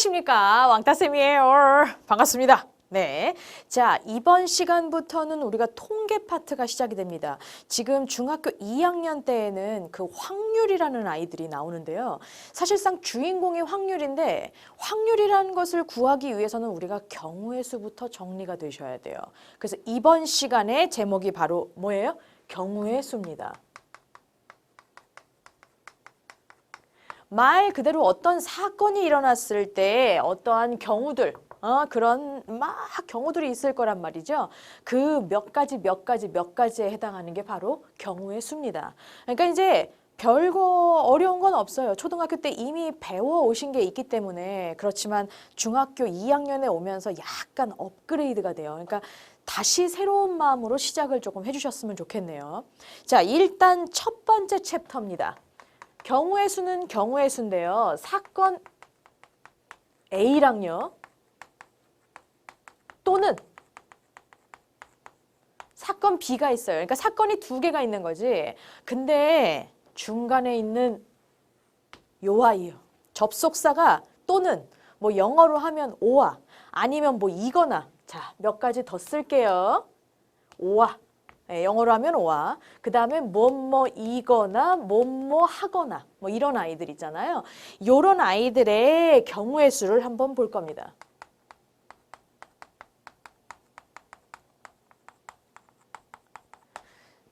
안녕하십니까. 왕따쌤이에요. 반갑습니다. 네. 자, 이번 시간부터는 우리가 통계 파트가 시작이 됩니다. 지금 중학교 2학년 때에는 그 확률이라는 아이들이 나오는데요. 사실상 주인공이 확률인데 확률이라는 것을 구하기 위해서는 우리가 경우의 수부터 정리가 되셔야 돼요. 그래서 이번 시간의 제목이 바로 뭐예요? 경우의 수입니다. 말 그대로 어떤 사건이 일어났을 때 어떠한 경우들, 그런 막 경우들이 있을 거란 말이죠. 그 몇 가지에 해당하는 게 바로 경우의 수입니다. 그러니까 이제 별거 어려운 건 없어요. 초등학교 때 이미 배워 오신 게 있기 때문에. 그렇지만 중학교 2학년에 오면서 약간 업그레이드가 돼요. 그러니까 다시 새로운 마음으로 시작을 조금 해주셨으면 좋겠네요. 자, 일단 첫 번째 챕터입니다. 경우의 수는 경우의 수인데요. 사건 A랑요. 또는 사건 B가 있어요. 그러니까 사건이 두 개가 있는 거지. 근데 중간에 있는 요 아이요. 접속사가 또는 뭐 영어로 하면 오아 아니면 뭐 이거나 자, 몇 가지 더 쓸게요. 오아. 네, 영어로 하면 오아. 그 다음에 뭐뭐이거나 뭐뭐하거나 뭐 이런 아이들 있잖아요. 이런 아이들의 경우의 수를 한번 볼 겁니다.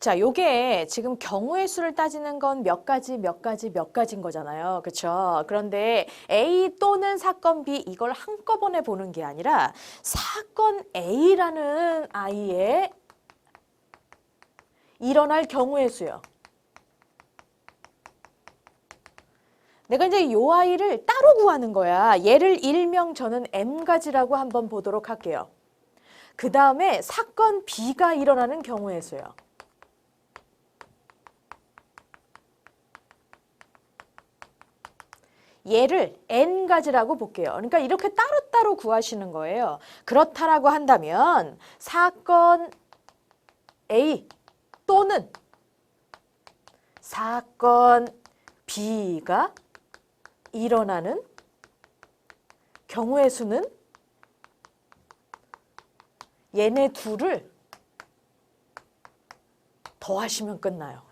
자, 요게 지금 경우의 수를 따지는 건 몇 가지인 거잖아요. 그렇죠? 그런데 A 또는 사건 B 이걸 한꺼번에 보는 게 아니라 사건 A라는 아이의 일어날 경우의 수요. 내가 이제 이 아이를 따로 구하는 거야. 얘를 일명 저는 M가지라고 한번 보도록 할게요. 그 다음에 사건 B가 일어나는 경우의 수요. 얘를 N가지라고 볼게요. 그러니까 이렇게 따로따로 구하시는 거예요. 그렇다라고 한다면 사건 A 또는 사건 B가 일어나는 경우의 수는 얘네 둘을 더하시면 끝나요.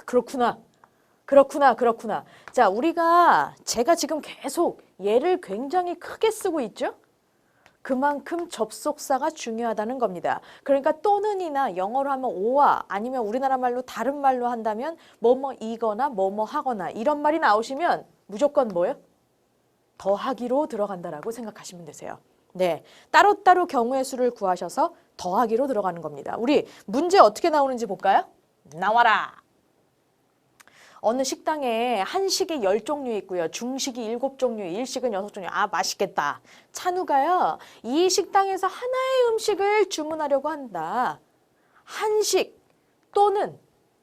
그렇구나. 자, 제가 지금 계속 얘를 굉장히 크게 쓰고 있죠? 그만큼 접속사가 중요하다는 겁니다. 그러니까 또는이나 영어로 하면 오아 아니면 우리나라 말로 다른 말로 한다면 뭐뭐이거나 뭐뭐하거나 이런 말이 나오시면 무조건 뭐예요? 더하기로 들어간다라고 생각하시면 되세요. 네, 따로따로 경우의 수를 구하셔서 더하기로 들어가는 겁니다. 우리 문제 어떻게 나오는지 볼까요? 나와라! 어느 식당에 한식이 10종류 있고요. 중식이 7종류, 일식은 6종류. 아, 맛있겠다. 찬우가요. 이 식당에서 하나의 음식을 주문하려고 한다. 한식 또는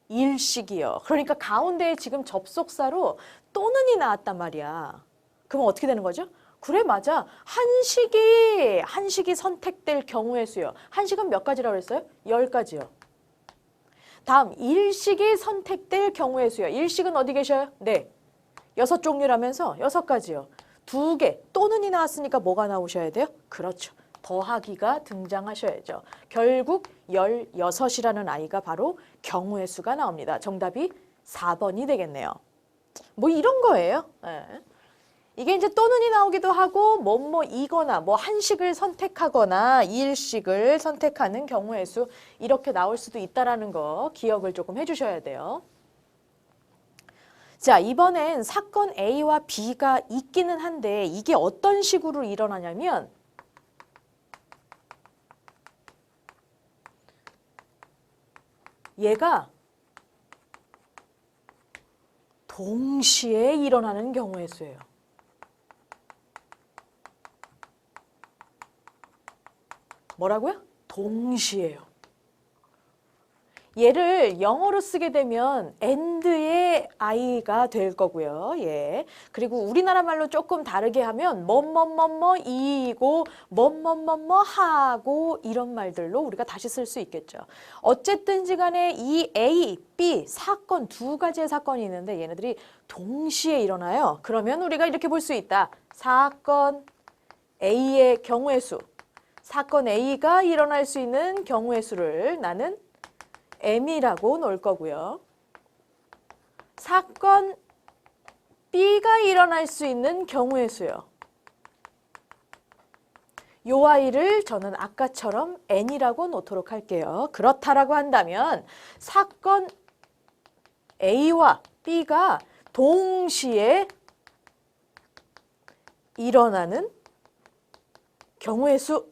일식이요. 그러니까 가운데에 지금 접속사로 또는이 나왔단 말이야. 그럼 어떻게 되는 거죠? 그래, 맞아. 한식이 선택될 경우의 수요. 한식은 몇 가지라고 그랬어요? 10가지요. 다음 일식이 선택될 경우의 수요. 일식은 어디 계셔요? 네. 6종류라면서 6가지요. 2개 또는이 나왔으니까 뭐가 나오셔야 돼요? 그렇죠. 더하기가 등장하셔야죠. 결국 16이라는 아이가 바로 경우의 수가 나옵니다. 정답이 4번이 되겠네요. 뭐 이런 거예요. 네. 이게 이제 또는이 나오기도 하고 뭐뭐이거나 뭐 한식을 선택하거나 일식을 선택하는 경우의 수 이렇게 나올 수도 있다라는 거 기억을 조금 해주셔야 돼요. 자, 이번엔 사건 A와 B가 있기는 한데 이게 어떤 식으로 일어나냐면 얘가 동시에 일어나는 경우의 수예요. 뭐라고요? 동시에요. 얘를 영어로 쓰게 되면 and의 I가 될 거고요. 예. 그리고 우리나라 말로 조금 다르게 하면 뭐뭐뭐뭐이고 뭐뭐뭐뭐하고 이런 말들로 우리가 다시 쓸 수 있겠죠. 어쨌든지 간에 이 A, B 사건 두 가지의 사건이 있는데 얘네들이 동시에 일어나요. 그러면 우리가 이렇게 볼 수 있다. 사건 A의 경우의 수. 사건 A가 일어날 수 있는 경우의 수를 나는 M이라고 놓을 거고요. 사건 B가 일어날 수 있는 경우의 수요. 요 아이를 저는 아까처럼 N이라고 놓도록 할게요. 그렇다라고 한다면 사건 A와 B가 동시에 일어나는 경우의 수는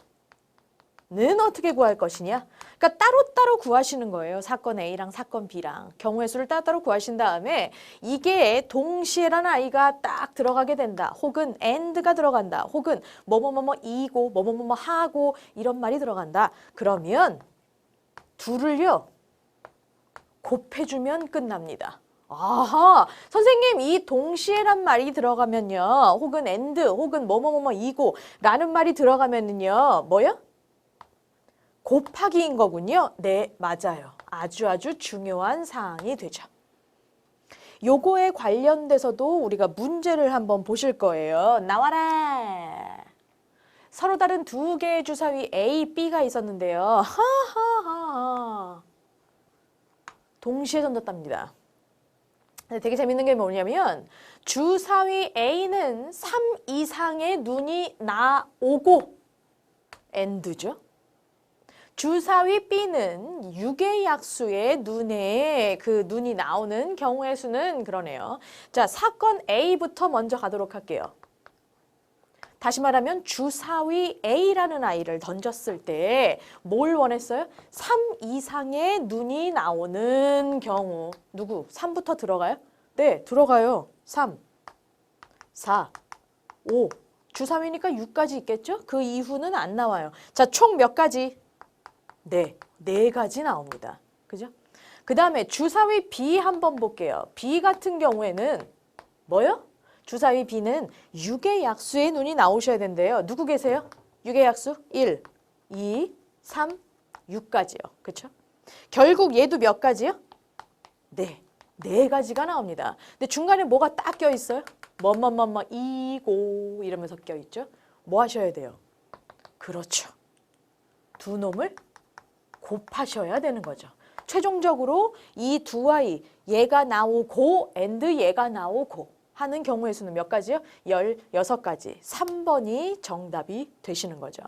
어떻게 구할 것이냐? 그러니까 따로따로 구하시는 거예요. 사건 A랑 사건 B랑 경우의 수를 따로따로 구하신 다음에 이게 동시에라는 아이가 딱 들어가게 된다. 혹은 and가 들어간다. 혹은 뭐뭐뭐뭐이고 뭐뭐뭐뭐 하고 이런 말이 들어간다. 그러면 둘을요. 곱해주면 끝납니다. 아하, 선생님 이 동시에란 말이 들어가면요. 혹은 and, 혹은 뭐뭐뭐뭐이고 라는 말이 들어가면은요. 뭐요? 곱하기인 거군요. 네, 맞아요. 아주 중요한 사항이 되죠. 요거에 관련돼서도 우리가 문제를 한번 보실 거예요. 나와라. 서로 다른 두 개의 주사위 A, B가 있었는데요. 하하하. 동시에 던졌답니다. 되게 재밌는 게 뭐냐면 주사위 A는 3 이상의 눈이 나오고 and죠. 주사위 B는 6의 약수의 눈에 그 눈이 나오는 경우의 수는 그러네요. 자, 사건 A부터 먼저 가도록 할게요. 다시 말하면 주사위 A라는 아이를 던졌을 때 뭘 원했어요? 3 이상의 눈이 나오는 경우. 누구? 3부터 들어가요? 네, 들어가요. 3, 4, 5. 주사위니까 6까지 있겠죠? 그 이후는 안 나와요. 자, 총 몇 가지? 네, 4가지 나옵니다. 그죠? 그 다음에 주사위 B 한번 볼게요. B 같은 경우에는 뭐요? 주사위 B는 6의 약수의 눈이 나오셔야 된대요. 누구 계세요? 6의 약수? 1, 2, 3, 6까지요. 그렇죠? 결국 얘도 몇 가지요? 네, 4가지가 나옵니다. 근데 중간에 뭐가 딱 껴있어요? 이고 이러면서 껴있죠? 뭐 하셔야 돼요? 그렇죠. 두 놈을 곱하셔야 되는 거죠. 최종적으로 이 두 아이, 얘가 나오고 and 얘가 나오고 하는 경우의 수는 몇 가지요? 16가지. 3번이 정답이 되시는 거죠.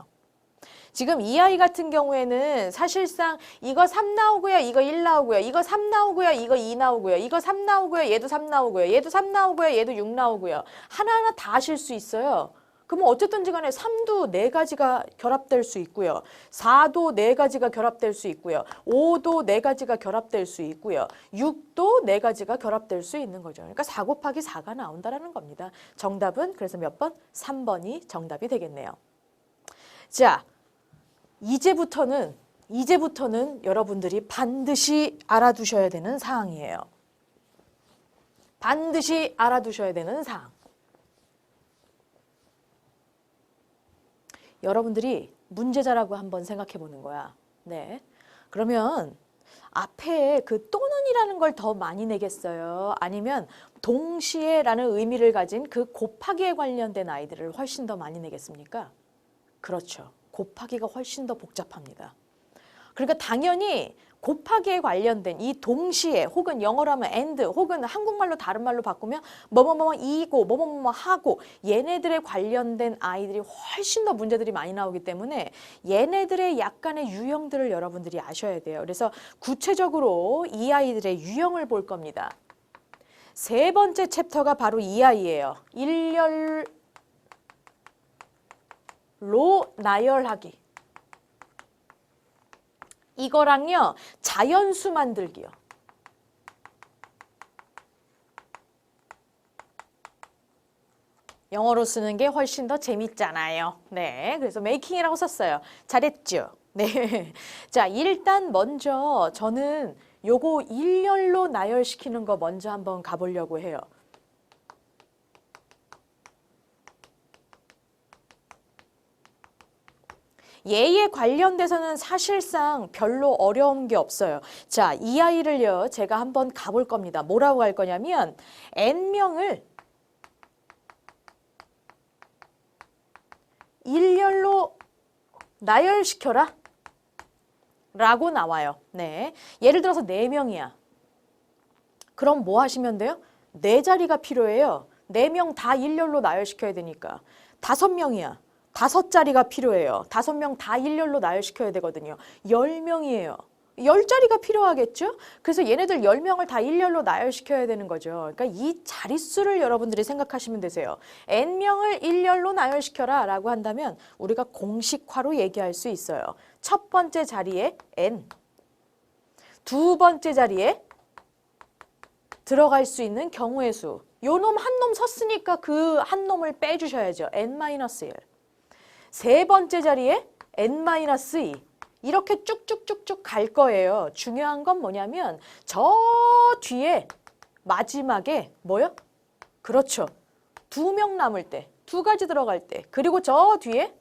지금 이 아이 같은 경우에는 사실상 이거 3 나오고요. 이거 1 나오고요. 이거 3 나오고요. 이거 2 나오고요. 이거 3 나오고요. 얘도 3 나오고요. 얘도 3 나오고요. 얘도 6 나오고요. 하나하나 다 하실 수 있어요. 그러면 어쨌든지 간에 3도 4가지가 결합될 수 있고요. 4도 4가지가 결합될 수 있고요. 5도 4가지가 결합될 수 있고요. 6도 4가지가 결합될 수 있는 거죠. 그러니까 4 곱하기 4가 나온다는 겁니다. 정답은 그래서 몇 번? 3번이 정답이 되겠네요. 자, 이제부터는 여러분들이 반드시 알아두셔야 되는 사항이에요. 반드시 알아두셔야 되는 사항. 여러분들이 문제자라고 한번 생각해 보는 거야. 네. 그러면 앞에 그 또는이라는 걸 더 많이 내겠어요? 아니면 동시에라는 의미를 가진 그 곱하기에 관련된 아이들을 훨씬 더 많이 내겠습니까? 그렇죠. 곱하기가 훨씬 더 복잡합니다. 그러니까 당연히 곱하기에 관련된 이 동시에 혹은 영어로 하면 and 혹은 한국말로 다른 말로 바꾸면 뭐뭐뭐이고 뭐뭐뭐 하고 얘네들에 관련된 아이들이 훨씬 더 문제들이 많이 나오기 때문에 얘네들의 약간의 유형들을 여러분들이 아셔야 돼요. 그래서 구체적으로 이 아이들의 유형을 볼 겁니다. 세 번째 챕터가 바로 이 아이예요. 일렬로 나열하기. 이거랑요, 자연수 만들기요. 영어로 쓰는 게 훨씬 더 재밌잖아요. 네, 그래서 메이킹이라고 썼어요. 잘했죠? 네. 자, 일단 먼저 저는 요거 일렬로 나열시키는 거 먼저 한번 가보려고 해요. 얘에 관련돼서는 사실상 별로 어려운 게 없어요. 자, 이 아이를요, 제가 한번 가볼 겁니다. 뭐라고 할 거냐면 N명을 일렬로 나열시켜라 라고 나와요. 네. 예를 들어서 4명이야. 그럼 뭐 하시면 돼요? 4자리가 필요해요. 4명 다 일렬로 나열시켜야 되니까. 5명이야. 5자리가 필요해요. 5명 다 일렬로 나열시켜야 되거든요. 10명이에요. 10자리가 필요하겠죠? 그래서 얘네들 10명을 다 일렬로 나열시켜야 되는 거죠. 그러니까 이 자릿수를 여러분들이 생각하시면 되세요. n명을 일렬로 나열시켜라 라고 한다면 우리가 공식화로 얘기할 수 있어요. 첫 번째 자리에 n, 두 번째 자리에 들어갈 수 있는 경우의 수. 요 놈 한 놈 섰으니까 그 한 놈을 빼주셔야죠. n-1. 세 번째 자리에 n-2. 이렇게 쭉쭉쭉쭉 갈 거예요. 중요한 건 뭐냐면 저 뒤에 마지막에 뭐요? 그렇죠. 2명 남을 때, 2가지 들어갈 때, 그리고 저 뒤에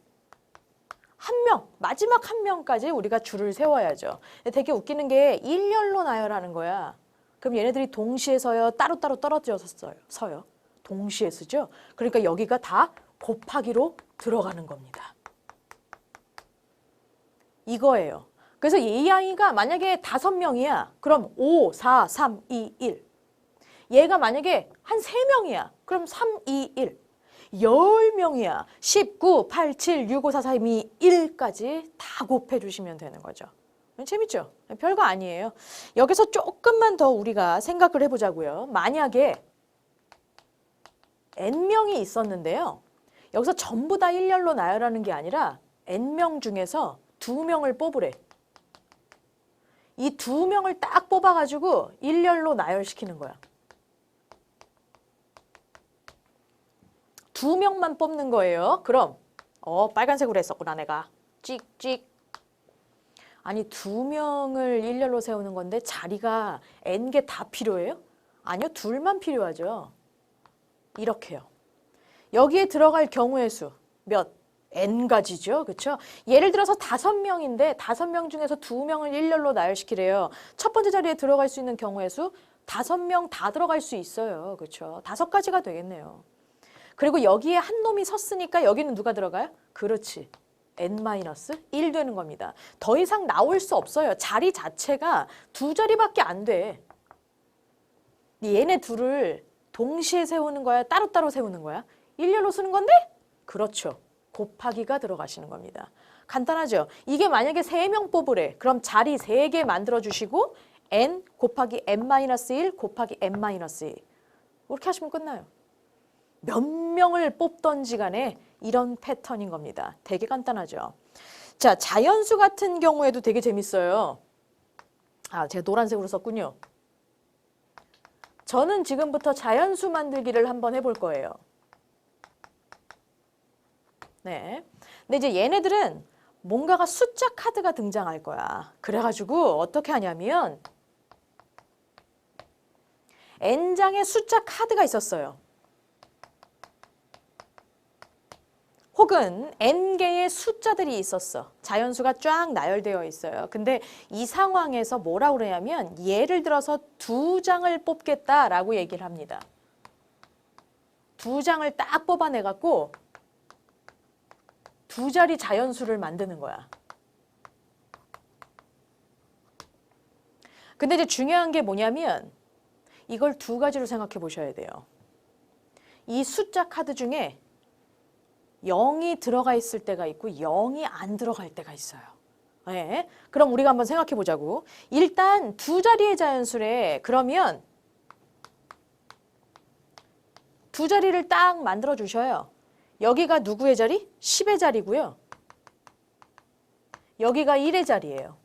1명, 마지막 1명까지 우리가 줄을 세워야죠. 되게 웃기는 게 일렬로 나열하는 거야. 그럼 얘네들이 동시에 서요? 따로따로 떨어져서 서요? 동시에 쓰죠? 그러니까 여기가 다 곱하기로 들어가는 겁니다. 이거예요. 그래서 이 아이가 만약에 5명이야. 그럼 5, 4, 3, 2, 1. 얘가 만약에 한 3명이야. 그럼 3, 2, 1. 10명이야. 19, 8, 7, 6, 5, 4, 3, 2, 1까지 다 곱해주시면 되는 거죠. 재밌죠? 별거 아니에요. 여기서 조금만 더 우리가 생각을 해보자고요. 만약에 n명이 있었는데요. 여기서 전부 다 일렬로 나열하는 게 아니라 n명 중에서 2명을 뽑으래. 이 2명을 딱 뽑아가지고 일렬로 나열시키는 거야. 2명만 뽑는 거예요. 그럼 빨간색으로 했었구나 내가. 찍찍. 아니 2명을 일렬로 세우는 건데 자리가 n개 다 필요해요? 아니요. 2만 필요하죠. 이렇게요. 여기에 들어갈 경우의 수 몇? n가지죠. 그렇죠? 예를 들어서 5명인데 5명 중에서 2명을 일렬로 나열시키래요. 첫 번째 자리에 들어갈 수 있는 경우의 수 5명 다 들어갈 수 있어요. 그렇죠? 5가지가 되겠네요. 그리고 여기에 한 놈이 섰으니까 여기는 누가 들어가요? 그렇지. n-1 되는 겁니다. 더 이상 나올 수 없어요. 자리 자체가 2자리밖에 안 돼. 얘네 둘을 동시에 세우는 거야? 따로따로 세우는 거야? 일렬로 쓰는 건데? 그렇죠. 곱하기가 들어가시는 겁니다. 간단하죠? 이게 만약에 3명 뽑으래. 그럼 자리 3개 만들어주시고 n 곱하기 n-1 곱하기 n-2. 이렇게 하시면 끝나요. 몇 명을 뽑던지 간에 이런 패턴인 겁니다. 되게 간단하죠? 자, 자연수 같은 경우에도 되게 재밌어요. 아, 제가 노란색으로 썼군요. 저는 지금부터 자연수 만들기를 한번 해볼 거예요. 네. 근데 이제 얘네들은 뭔가가 숫자 카드가 등장할 거야. 그래가지고 어떻게 하냐면 n장에 숫자 카드가 있었어요. 혹은 n개의 숫자들이 있었어. 자연수가 쫙 나열되어 있어요. 근데 이 상황에서 뭐라고 그러냐면 예를 들어서 2장을 뽑겠다라고 얘기를 합니다. 2장을 딱 뽑아내갖고 2자리 자연수를 만드는 거야. 근데 이제 중요한 게 뭐냐면 이걸 2가지로 생각해 보셔야 돼요. 이 숫자 카드 중에 0이 들어가 있을 때가 있고 0이 안 들어갈 때가 있어요. 네. 그럼 우리가 한번 생각해 보자고. 일단 2자리의 자연수래. 그러면 2자리를 딱 만들어 주셔요. 여기가 누구의 자리? 10의 자리고요. 여기가 1의 자리예요.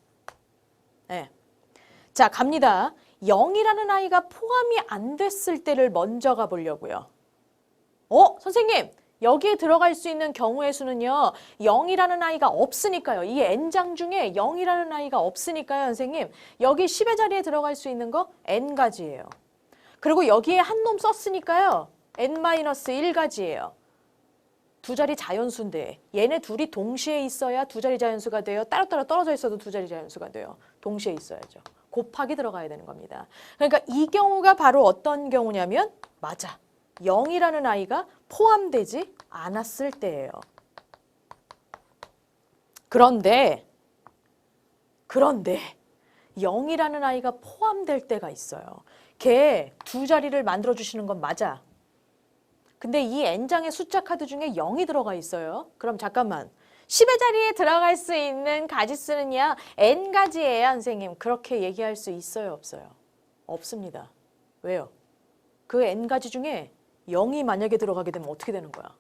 네. 자, 갑니다. 0이라는 아이가 포함이 안 됐을 때를 먼저 가보려고요. 선생님! 여기에 들어갈 수 있는 경우의 수는요. 0이라는 아이가 없으니까요. 이 n장 중에 0이라는 아이가 없으니까요. 선생님. 여기 10의 자리에 들어갈 수 있는 거 n가지예요. 그리고 여기에 한 놈 썼으니까요. n-1가지예요. 2자리 자연수인데 얘네 둘이 동시에 있어야 2자리 자연수가 돼요. 따로따로 떨어져 있어도 2자리 자연수가 돼요. 동시에 있어야죠. 곱하기 들어가야 되는 겁니다. 그러니까 이 경우가 바로 어떤 경우냐면 맞아. 0이라는 아이가 포함되지 않았을 때예요. 그런데 0이라는 아이가 포함될 때가 있어요. 걔 두 자리를 만들어 주시는 건 맞아. 근데 이 n장의 숫자 카드 중에 0이 들어가 있어요. 그럼 잠깐만. 10의 자리에 들어갈 수 있는 가지수는요. n가지예요, 선생님. 그렇게 얘기할 수 있어요, 없어요? 없습니다. 왜요? 그 n가지 중에 0이 만약에 들어가게 되면 어떻게 되는 거야?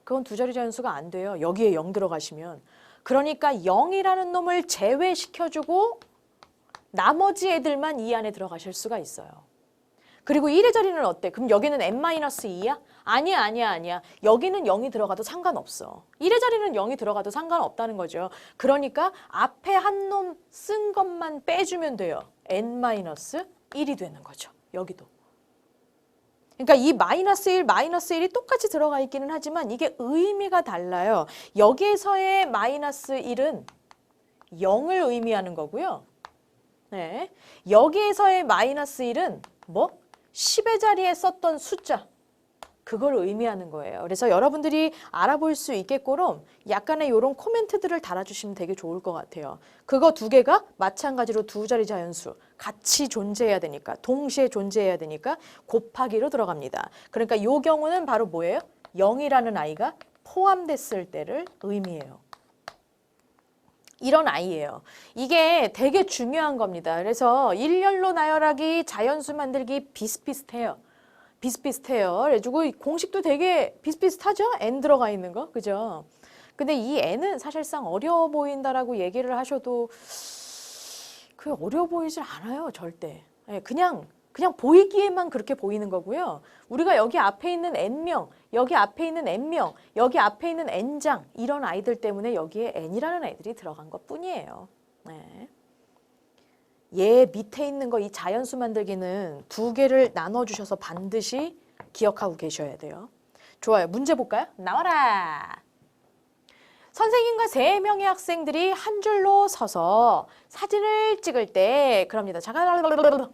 그건 두 자리 자연수가 안 돼요. 여기에 0 들어가시면. 그러니까 0이라는 놈을 제외시켜주고 나머지 애들만 이 안에 들어가실 수가 있어요. 그리고 1의 자리는 어때? 그럼 여기는 n-2야? 아니야. 여기는 0이 들어가도 상관없어. 1의 자리는 0이 들어가도 상관없다는 거죠. 그러니까 앞에 한 놈 쓴 것만 빼주면 돼요. n-1이 되는 거죠. 여기도. 그러니까 이 -1, -1이 똑같이 들어가 있기는 하지만 이게 의미가 달라요. 여기에서의 -1은 0을 의미하는 거고요. 네. 여기에서의 -1은 뭐? 10의 자리에 썼던 숫자. 그걸 의미하는 거예요. 그래서 여러분들이 알아볼 수 있게끔 약간의 이런 코멘트들을 달아주시면 되게 좋을 것 같아요. 그거 두 개가 마찬가지로 두 자리 자연수 같이 존재해야 되니까, 동시에 존재해야 되니까 곱하기로 들어갑니다. 그러니까 이 경우는 바로 뭐예요? 0이라는 아이가 포함됐을 때를 의미해요. 이런 아이예요. 이게 되게 중요한 겁니다. 그래서 일렬로 나열하기, 자연수 만들기 비슷비슷해요. 그래가지고 공식도 되게 비슷비슷하죠? n 들어가 있는 거, 그죠? 근데 이 n은 사실상 어려워 보인다라고 얘기를 하셔도 그 어려워 보이질 않아요, 절대. 그냥 보이기에만 그렇게 보이는 거고요. 우리가 여기 앞에 있는 n명, 여기 앞에 있는 n명, 여기 앞에 있는 n장 이런 아이들 때문에 여기에 n이라는 아이들이 들어간 것 뿐이에요. 네. 얘 밑에 있는 거 이 자연수 만들기는 두 개를 나눠주셔서 반드시 기억하고 계셔야 돼요. 좋아요. 문제 볼까요? 나와라. 선생님과 3명의 학생들이 한 줄로 서서 사진을 찍을 때 그럽니다. 잠깐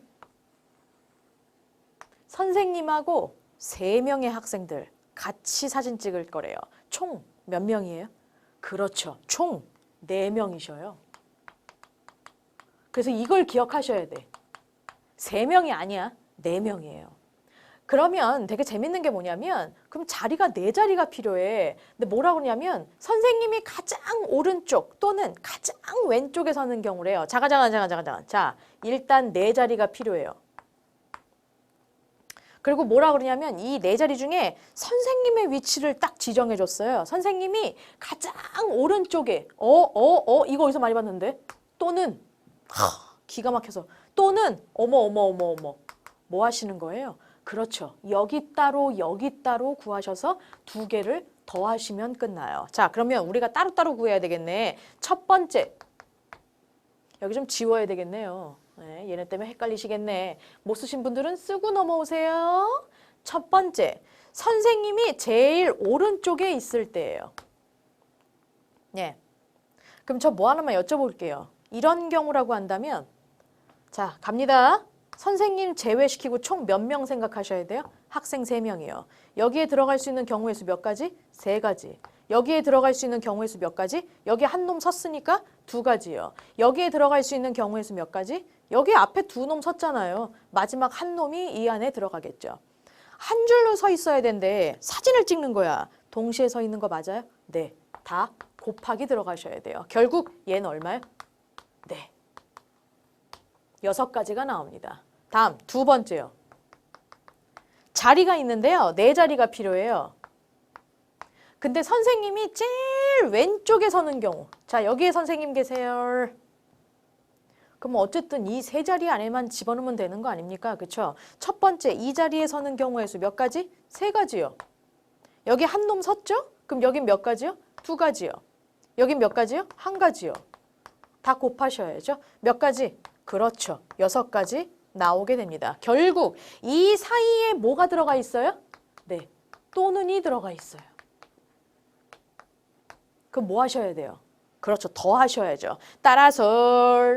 선생님하고 3명의 학생들 같이 사진 찍을 거래요. 총 몇 명이에요? 그렇죠. 총 4명이셔요. 그래서 이걸 기억하셔야 돼. 3명이 아니야. 4명이에요. 그러면 되게 재밌는 게 뭐냐면 그럼 자리가 4자리가 필요해. 근데 뭐라고 그러냐면 선생님이 가장 오른쪽 또는 가장 왼쪽에 서는 경우래요. 잠깐. 자, 일단 4자리가 필요해요. 그리고 뭐라 그러냐면 이 4자리 중에 선생님의 위치를 딱 지정해 줬어요. 선생님이 가장 오른쪽에 이거 어디서 많이 봤는데? 또는 기가 막혀서 또는 어머 뭐 하시는 거예요? 그렇죠. 여기 따로 구하셔서 두 개를 더하시면 끝나요. 자, 그러면 우리가 따로따로 구해야 되겠네. 첫 번째 여기 좀 지워야 되겠네요. 네, 얘네 때문에 헷갈리시겠네. 못 쓰신 분들은 쓰고 넘어오세요. 첫 번째, 선생님이 제일 오른쪽에 있을 때예요. 네. 그럼 저 뭐 하나만 여쭤볼게요. 이런 경우라고 한다면 자, 갑니다. 선생님 제외시키고 총 몇 명 생각하셔야 돼요? 학생 3명이요. 여기에 들어갈 수 있는 경우의 수 몇 가지? 3가지. 여기에 들어갈 수 있는 경우의 수 몇 가지? 여기 한 놈 섰으니까 2가지요. 여기에 들어갈 수 있는 경우의 수 몇 가지? 여기 앞에 2놈 섰잖아요. 마지막 한 놈이 이 안에 들어가겠죠. 한 줄로 서 있어야 되는데 사진을 찍는 거야. 동시에 서 있는 거 맞아요? 네. 다 곱하기 들어가셔야 돼요. 결국 얘는 얼마예요? 네. 6가지가 나옵니다. 다음 두 번째요. 자리가 있는데요. 4자리가 필요해요. 근데 선생님이 제일 왼쪽에 서는 경우. 자, 여기에 선생님 계세요. 그럼 어쨌든 이 3자리 안에만 집어넣으면 되는 거 아닙니까? 그렇죠? 첫 번째 이 자리에 서는 경우의 수 몇 가지? 3가지요. 여기 한 놈 섰죠? 그럼 여긴 몇 가지요? 2가지요. 여긴 몇 가지요? 1가지요. 다 곱하셔야죠. 몇 가지? 그렇죠. 6가지 나오게 됩니다. 결국 이 사이에 뭐가 들어가 있어요? 네, 또는이 들어가 있어요. 그럼 뭐 하셔야 돼요? 그렇죠. 더 하셔야죠. 따라서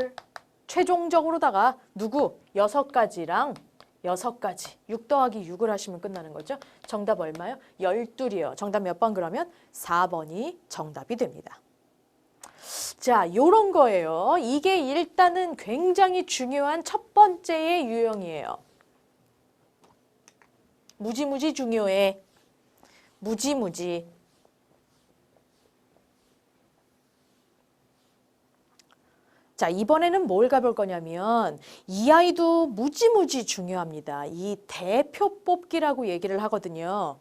최종적으로다가 누구? 6가지랑 6가지. 6 더하기 6을 하시면 끝나는 거죠. 정답 얼마요? 12이요. 정답 몇 번 그러면? 4번이 정답이 됩니다. 자, 요런 거예요. 이게 일단은 굉장히 중요한 첫 번째의 유형이에요. 무지무지 중요해. 무지무지. 자, 이번에는 뭘 가볼 거냐면 이 아이도 무지무지 중요합니다. 이 대표 뽑기라고 얘기를 하거든요.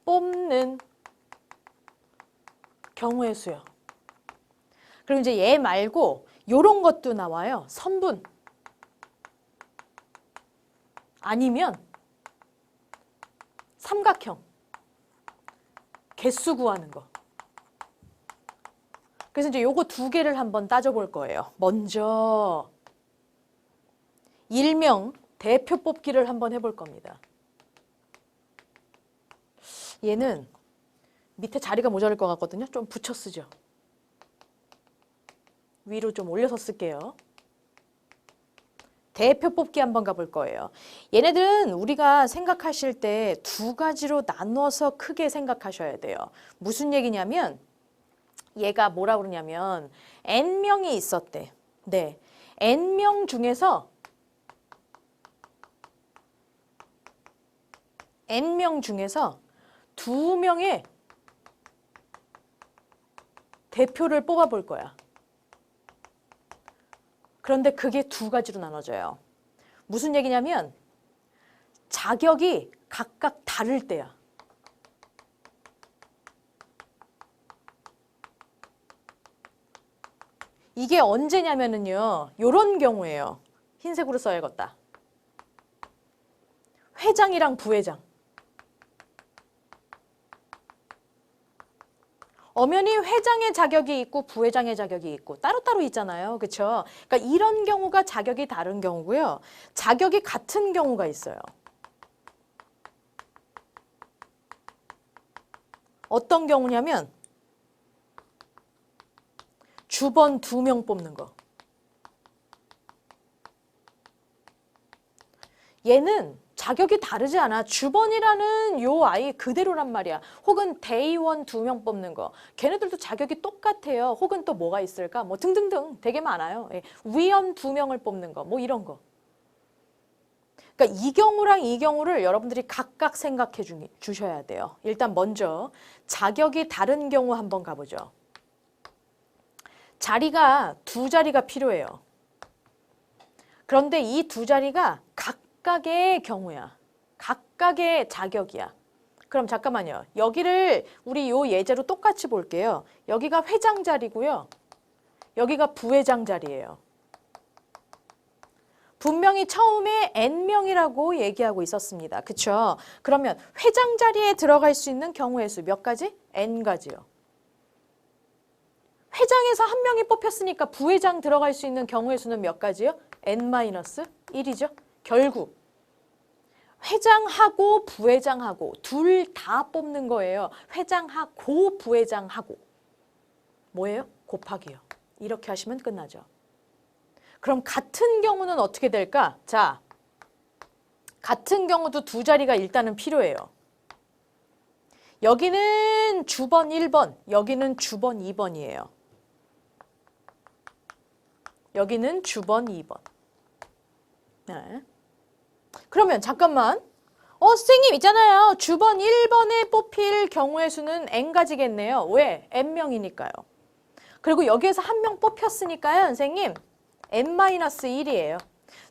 뽑는 경우의 수요. 그리고 이제 얘 말고 요런 것도 나와요. 선분. 아니면 삼각형. 개수 구하는 거. 그래서 이제 요거 두 개를 한번 따져볼 거예요. 먼저 일명 대표 뽑기를 한번 해볼 겁니다. 얘는 밑에 자리가 모자랄 것 같거든요. 좀 붙여 쓰죠. 위로 좀 올려서 쓸게요. 대표 뽑기 한번 가볼 거예요. 얘네들은 우리가 생각하실 때 두 가지로 나눠서 크게 생각하셔야 돼요. 무슨 얘기냐면 얘가 뭐라 그러냐면 N명이 있었대. 네, N명 중에서 두 명의 대표를 뽑아볼 거야. 그런데 그게 두 가지로 나눠져요. 무슨 얘기냐면 자격이 각각 다를 때야. 이게 언제냐면은요. 요런 경우예요. 흰색으로 써야겠다. 회장이랑 부회장. 엄연히 회장의 자격이 있고 부회장의 자격이 있고 따로따로 있잖아요. 그렇죠? 그러니까 이런 경우가 자격이 다른 경우고요. 자격이 같은 경우가 있어요. 어떤 경우냐면 주번 2명 뽑는 거. 얘는 자격이 다르지 않아. 주번이라는 요 아이 그대로란 말이야. 혹은 대의원 2명 뽑는 거. 걔네들도 자격이 똑같아요. 혹은 또 뭐가 있을까? 뭐 등등등 되게 많아요. 위원 2명을 뽑는 거. 뭐 이런 거. 그러니까 이 경우랑 이 경우를 여러분들이 각각 생각해 주셔야 돼요. 일단 먼저 자격이 다른 경우 한번 가보죠. 자리가 두 자리가 필요해요. 그런데 이 두 자리가 각각의 경우야. 각각의 자격이야. 그럼 잠깐만요. 여기를 우리 요 예제로 똑같이 볼게요. 여기가 회장 자리고요. 여기가 부회장 자리예요. 분명히 처음에 N명이라고 얘기하고 있었습니다. 그쵸? 그러면 회장 자리에 들어갈 수 있는 경우의 수 몇 가지? N가지요. 회장에서 한 명이 뽑혔으니까 부회장 들어갈 수 있는 경우의 수는 몇 가지요? N-1이죠. 결국 회장하고 부회장하고 둘 다 뽑는 거예요. 회장하고 부회장하고 뭐예요? 곱하기요. 이렇게 하시면 끝나죠. 그럼 같은 경우는 어떻게 될까? 자, 같은 경우도 두 자리가 일단은 필요해요. 여기는 주번 1번, 여기는 주번 2번이에요. 여기는 주번 2번. 네. 그러면 잠깐만. 선생님 있잖아요. 주번 1번에 뽑힐 경우의 수는 N가지겠네요. 왜? N명이니까요. 그리고 여기에서 한 명 뽑혔으니까요. 선생님 N-1이에요.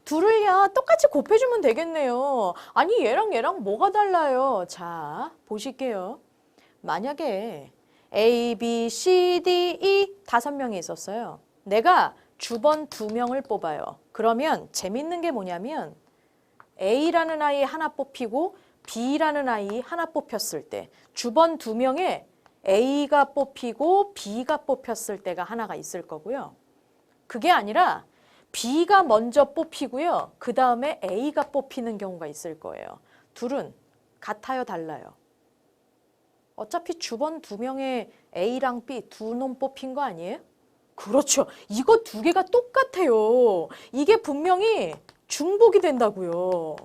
둘을요 똑같이 곱해주면 되겠네요. 아니 얘랑 뭐가 달라요? 자 보실게요. 만약에 A, B, C, D, E 5명이 있었어요. 내가 주번 2명을 뽑아요. 그러면 재밌는 게 뭐냐면 A라는 아이 하나 뽑히고 B라는 아이 하나 뽑혔을 때 주번 2명에 A가 뽑히고 B가 뽑혔을 때가 하나가 있을 거고요. 그게 아니라 B가 먼저 뽑히고요. 그 다음에 A가 뽑히는 경우가 있을 거예요. 둘은 같아요, 달라요? 어차피 주번 2명에 A랑 B 두 놈 뽑힌 거 아니에요? 그렇죠. 이거 두 개가 똑같아요. 이게 분명히 중복이 된다고요.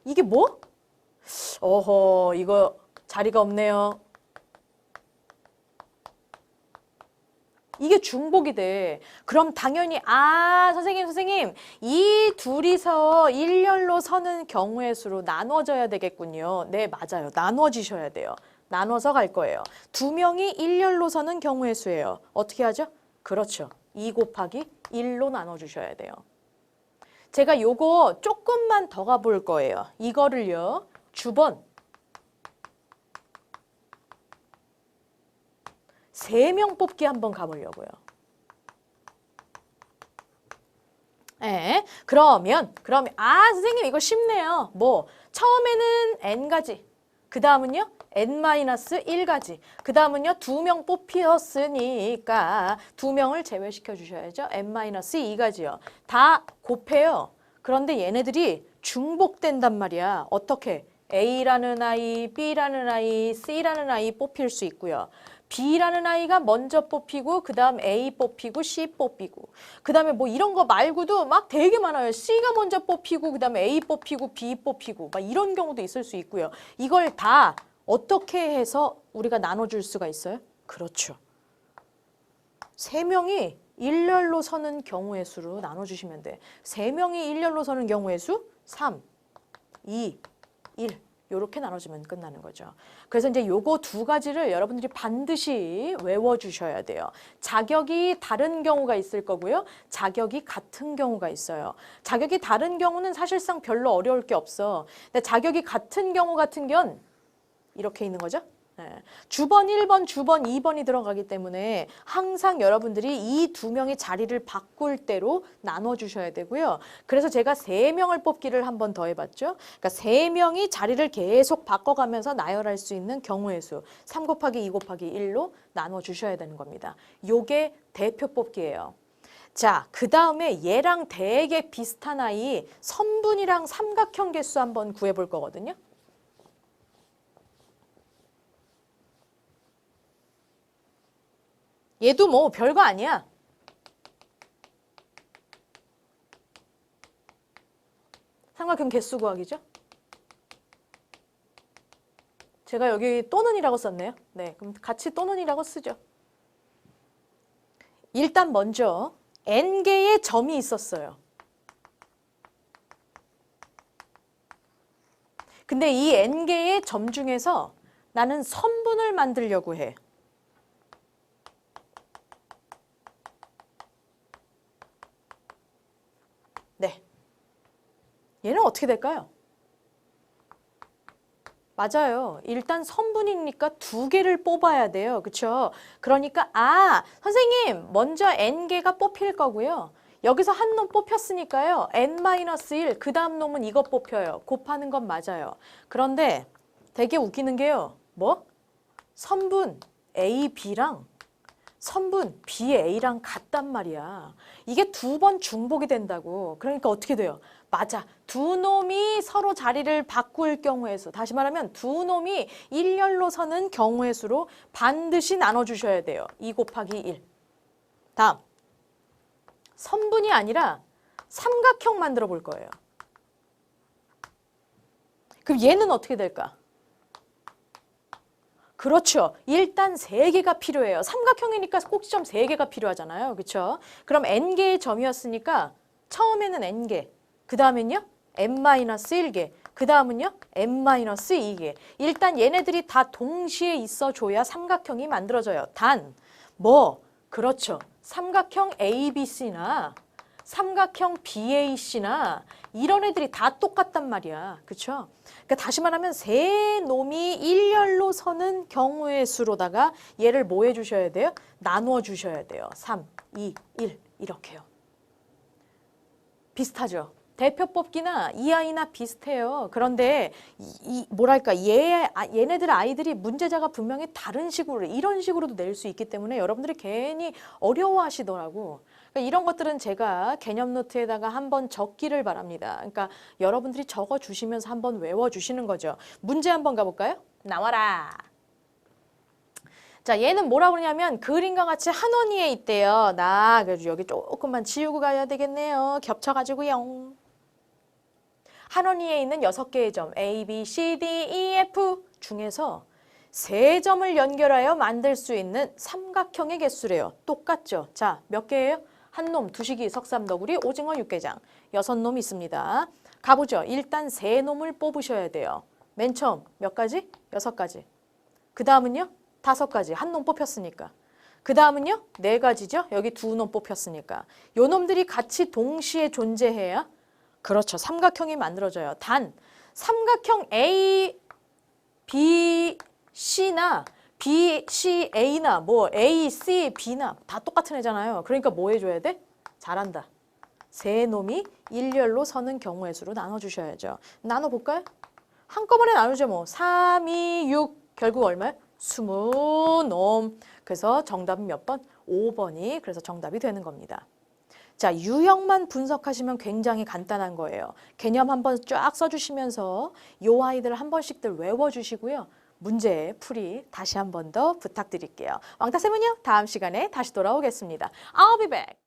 이게 뭐? 어허, 이거 자리가 없네요. 이게 중복이 돼. 그럼 당연히 선생님 이 둘이서 일렬로 서는 경우의 수로 나눠져야 되겠군요. 네, 맞아요. 나눠지셔야 돼요. 나눠서 갈 거예요. 두 명이 일렬로 서는 경우의 수예요. 어떻게 하죠? 그렇죠. 2 곱하기 1로 나눠주셔야 돼요. 제가 요거 조금만 더 가볼 거예요. 이거를요. 주번 3명 뽑기 한번 가보려고요. 그러면 선생님 이거 쉽네요. 뭐 처음에는 n가지, 그 다음은요 n-1가지, 그 다음은요 2명 뽑히었으니까 2명을 제외시켜 주셔야죠. n-2가지요. 다 곱해요. 그런데 얘네들이 중복된단 말이야. 어떻게? A라는 아이, B라는 아이, C라는 아이 뽑힐 수 있고요. B라는 아이가 먼저 뽑히고 그 다음 A 뽑히고 C 뽑히고 그 다음에 뭐 이런 거 말고도 막 되게 많아요. C가 먼저 뽑히고 그 다음에 A 뽑히고 B 뽑히고 막 이런 경우도 있을 수 있고요. 이걸 다 어떻게 해서 우리가 나눠줄 수가 있어요? 그렇죠. 3명이 일렬로 서는 경우의 수로 나눠주시면 돼. 3명이 일렬로 서는 경우의 수 3, 2, 1 이렇게 나눠주면 끝나는 거죠. 그래서 이제 요거 2가지를 여러분들이 반드시 외워주셔야 돼요. 자격이 다른 경우가 있을 거고요. 자격이 같은 경우가 있어요. 자격이 다른 경우는 사실상 별로 어려울 게 없어. 근데 자격이 같은 경우 같은 건 이렇게 있는 거죠. 주번 1번, 주번 2번이 들어가기 때문에 항상 여러분들이 이 2명의 자리를 바꿀 대로 나눠주셔야 되고요. 그래서 제가 3명을 뽑기를 한 번 더 해봤죠. 그러니까 3명이 자리를 계속 바꿔가면서 나열할 수 있는 경우의 수 3 곱하기 2 곱하기 1로 나눠주셔야 되는 겁니다. 요게 대표 뽑기예요. 자, 그 다음에 얘랑 되게 비슷한 아이 선분이랑 삼각형 개수 한번 구해볼 거거든요. 얘도 뭐 별거 아니야. 삼각형 개수 구하기죠. 제가 여기 또는이라고 썼네요. 네, 그럼 같이 또는이라고 쓰죠. 일단 먼저 n개의 점이 있었어요. 근데 이 n개의 점 중에서 나는 선분을 만들려고 해. 네. 얘는 어떻게 될까요? 맞아요. 일단 선분이니까 2개를 뽑아야 돼요. 그렇죠? 그러니까 선생님 먼저 n개가 뽑힐 거고요. 여기서 한 놈 뽑혔으니까요. n-1 그 다음 놈은 이거 뽑혀요. 곱하는 건 맞아요. 그런데 되게 웃기는 게요. 뭐? 선분 A, B랑 선분 BA랑 같단 말이야. 이게 2번 중복이 된다고. 그러니까 어떻게 돼요? 맞아. 2놈이 서로 자리를 바꿀 경우의 수. 다시 말하면 2놈이 일렬로 서는 경우의 수로 반드시 나눠주셔야 돼요. 2 곱하기 1. 다음. 선분이 아니라 삼각형 만들어 볼 거예요. 그럼 얘는 어떻게 될까? 그렇죠. 일단 3개가 필요해요. 삼각형이니까 꼭지점 3개가 필요하잖아요. 그렇죠? 그럼 n개의 점이었으니까 처음에는 n개, 그 다음엔요 n-1개, 그 다음은요 n-2개. 일단 얘네들이 다 동시에 있어줘야 삼각형이 만들어져요. 단, 그렇죠. 삼각형 ABC나 삼각형 BAC나 이런 애들이 다 똑같단 말이야. 그렇죠? 그러니까 다시 말하면 3놈이 일렬로 서는 경우의 수로다가 얘를 뭐 해주셔야 돼요? 나누어 주셔야 돼요. 3, 2, 1 이렇게요. 비슷하죠? 대표 뽑기나 이 아이나 비슷해요. 그런데 뭐랄까 얘네들 아이들이 문제자가 분명히 다른 식으로 이런 식으로도 낼 수 있기 때문에 여러분들이 괜히 어려워하시더라고. 그러니까 이런 것들은 제가 개념 노트에다가 한번 적기를 바랍니다. 그러니까 여러분들이 적어주시면서 한번 외워주시는 거죠. 문제 한번 가볼까요? 나와라. 자, 얘는 뭐라고 그러냐면 그림과 같이 한 원위에 있대요. 그래서 여기 조금만 지우고 가야 되겠네요. 겹쳐가지고요. 한 원위에 있는 6개의 점 A, B, C, D, E, F 중에서 세 점을 연결하여 만들 수 있는 삼각형의 개수래요. 똑같죠? 자, 몇 개예요? 한 놈, 두식이, 석삼, 너구리, 오징어, 육개장. 6놈 있습니다. 가보죠. 일단 세 놈을 뽑으셔야 돼요. 맨 처음 몇 가지? 6가지. 그 다음은요? 5가지. 한 놈 뽑혔으니까. 그 다음은요? 4가지죠? 여기 2놈 뽑혔으니까. 요 놈들이 같이 동시에 존재해야 그렇죠. 삼각형이 만들어져요. 단 삼각형 A, B, C나 B, C, A나 뭐 A, C, B나 다 똑같은 애잖아요. 그러니까 뭐 해줘야 돼? 잘한다. 세 놈이 일렬로 서는 경우의 수로 나눠주셔야죠. 나눠볼까요? 한꺼번에 나누죠 뭐. 3, 2, 6 결국 얼마야? 20놈. 그래서 정답은 몇 번? 5번이 그래서 정답이 되는 겁니다. 자, 유형만 분석하시면 굉장히 간단한 거예요. 개념 한번 쫙 써주시면서 요 아이들 한 번씩들 외워주시고요. 문제 풀이 다시 한 번 더 부탁드릴게요. 왕따쌤은요, 다음 시간에 다시 돌아오겠습니다. I'll be back.